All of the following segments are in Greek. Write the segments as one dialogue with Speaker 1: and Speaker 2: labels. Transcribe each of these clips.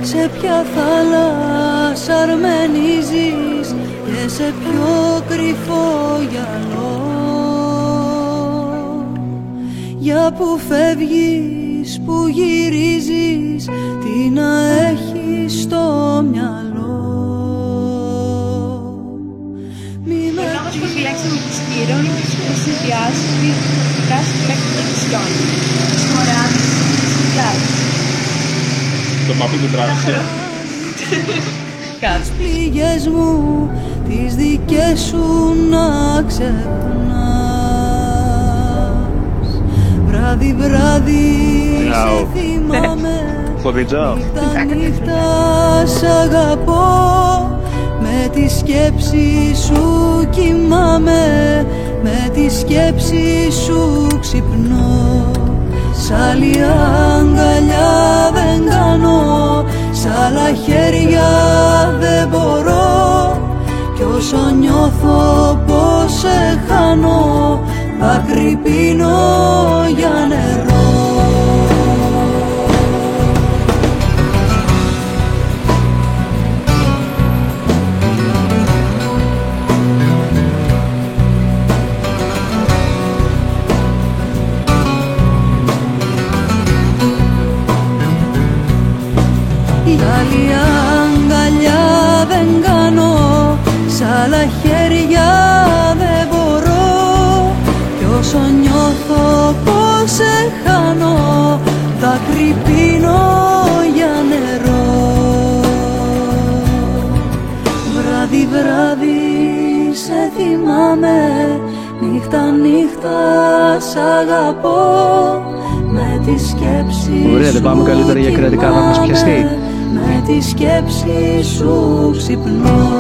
Speaker 1: σε ποια θάλασσα αρμενίζεις και σε ποιο κρυφό γυαλό. Για που φεύγεις, που γυρίζεις, τι να έχεις στο μυαλό. Μη με
Speaker 2: όμως που επιλέξαμε τη Σκύρο είναι τις συνδυάσεις που πράσινη μέχρι την Ισιόν. Τις μοράδες, τις συνδυάσεις.
Speaker 3: Το παπί του τράβηξε.
Speaker 1: τις πληγές μου, τις δικές σου να ξεχνάς. Βράδυ βράδυ σε θυμάμαι, νύχτα νύχτα σ' αγαπώ. Με τη σκέψη σου κοιμάμαι, με τη σκέψη σου ξυπνώ. Σ' άλλη αγκαλιά δεν κάνω, σ' άλλα χέρια δεν μπορώ. Κι όσο νιώθω πως σε χάνω, δάκρυ πίνω για νερό. Άλλη αγκαλιά δεν κάνω, σ' άλλα χέρια δεν μπορώ. Κι όσο νιώθω πως σε χάνω, δάκρυ πίνω για νερό. Βράδυ βράδυ σε θυμάμαι, νύχτα νύχτα σ' αγαπώ. Με τη σκέψη
Speaker 4: ωραία, δεν πάμε καλύτερα για κρατικά να μας πιαστεί.
Speaker 1: Με τη σκέψη σου ξυπνώ.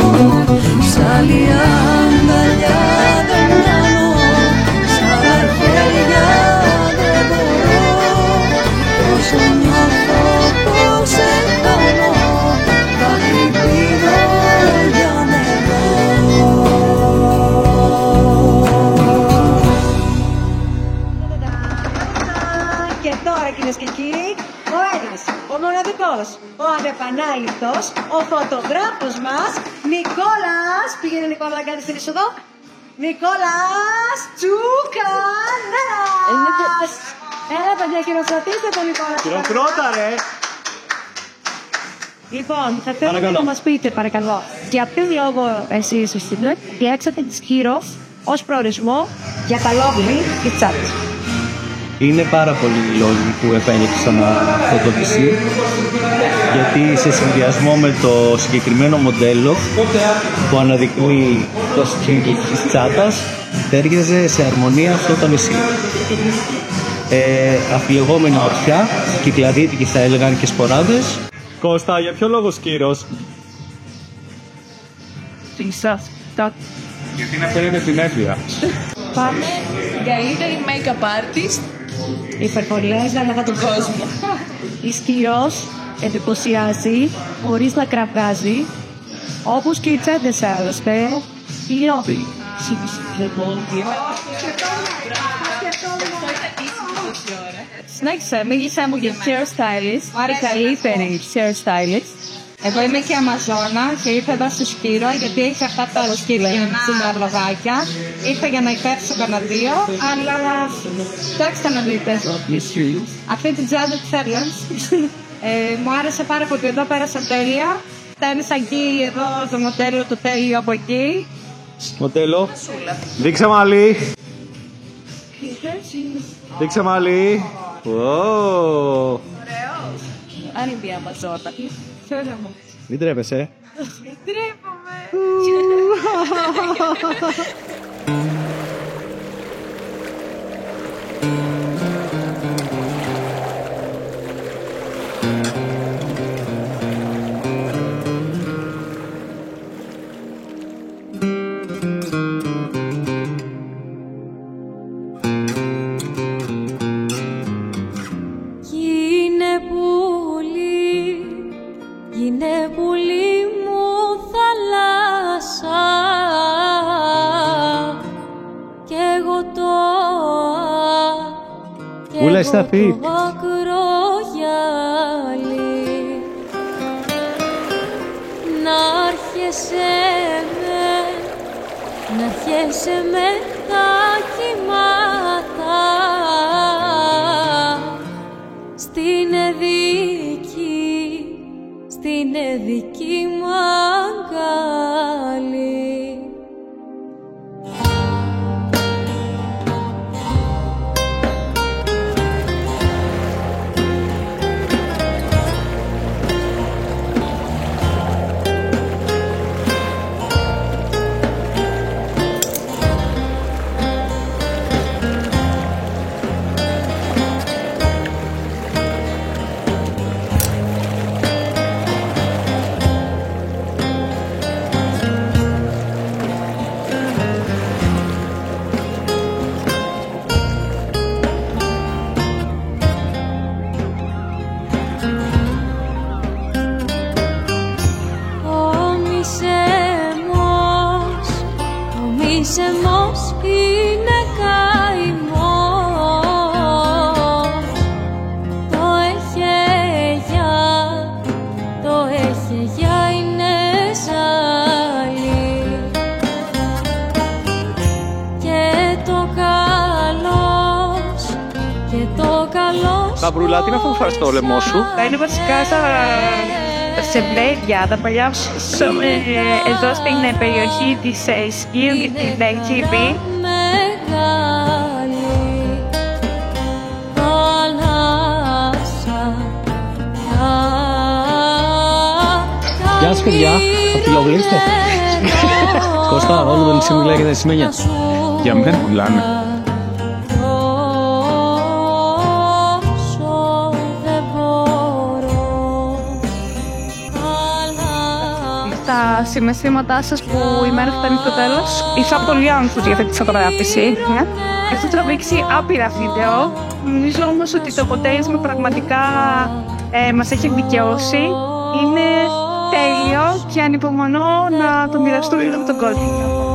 Speaker 1: Σ' άλλη αγκαλιά δεν κάνω, σ' άλλα χέρια δεν μπορώ. Όσο νιώθω πως σε χάνω, δάκρυ πίνω για νερό.
Speaker 2: Και τώρα, κυρίες και κύριοι, ο ένας, ο μοναδικός, ο ανεπανάληπτος, ο φωτογράφος μας, Νικόλας. Πήγαινε Νικόλα να κάνεις την είσοδο. Νικόλας Τσουκανέρας. Έλα παιδιά, χειροκροτήστε τον Νικόλα.
Speaker 3: Χειροκρότα ρε.
Speaker 2: Λοιπόν, θα θέλουμε να μας πείτε παρακαλώ, για ποιον λόγο εσείς διέξατε τη Σκύρο ως προορισμό για τα lovely και τσάτες.
Speaker 4: Είναι πάρα πολλοί οι λόγοι που επέλεξαν αυτό το νησί, γιατί σε συνδυασμό με το συγκεκριμένο μοντέλο που αναδεικνύει το στυλ της τσάτας, τέριαζε σε αρμονία αυτό το νησί. Αφιλεγόμενη μορφιά, κυκλαδίτικη θα έλεγαν και σποράδες.
Speaker 3: Κώστα, για ποιο λόγο Σκύρος? Γιατί να φαίνεται συνέφεια.
Speaker 5: Πάμε καλύτερη make-up artist.
Speaker 2: Υπερβολές να ανάγα τον κόσμο. Η Σκύρος εντυπωσιάζει χωρίς να κραυγάζει, όπως και οι τσέντες άλλωστε. Σκύρο. Συνέχισε, μίλησέ μου για hairstylist, η καλύτερη hairstylist. Εγώ είμαι και Αμαζόνα και ήρθα εδώ στη Σκύρο γιατί έχει αυτά τα σκύλα με αυλογάκια. Ήρθα για να υπέψω κανένα δύο, αλλά κοιτάξτε να δείτε. Αυτή την τζάντα τη θέλω. Μου άρεσε πάρα πολύ, εδώ πέρασα τέλεια. Φτάνεις εκεί, εδώ το μοντέλο το τέλειο από εκεί.
Speaker 3: Μοντέλο. Δείξε μαλλί. Δείξε μαλλί.
Speaker 5: Ωραίος. Αν είναι η Αμαζόνα.
Speaker 4: Μην τρέπεσαι.
Speaker 5: Τρέπομαι.
Speaker 1: Είναι πουλί μου θάλασσα κι εγώ το
Speaker 4: Ούλα, σταθεί.
Speaker 1: ακρογιάλι
Speaker 6: να χέσαι με τα κύματα στην εδική μου αγκάλι. Ο μισεμός είναι καημός, το έχει για είναι ζάλι, και το καλός
Speaker 3: Σταυρούλα, τι είναι αυτό που φας στο λαιμό σου?
Speaker 2: Είναι βασικά σε μπλέδια, τα παλιά εδώ στην περιοχή της Σκύλου και την Ταϊτζίπη.
Speaker 4: Γεια σας παιδιά, θα φιλοβλήσετε. Κώστα, όλο το νησί μιλάει για τα σημαίνια.
Speaker 3: Για μένα μιλάνε.
Speaker 2: Τα συναισθήματά σας που η μέρα φτάνει στο τέλος. Ήρθα πολύ άγχος για αυτή τη φωτογράφηση. Έχω τραβήξει άπειρα βίντεο. Νομίζω όμως ότι το αποτέλεσμα πραγματικά μας έχει δικαιώσει. Είναι τέλειο και ανυπομονώ να το μοιραστούμε με τον κόσμο.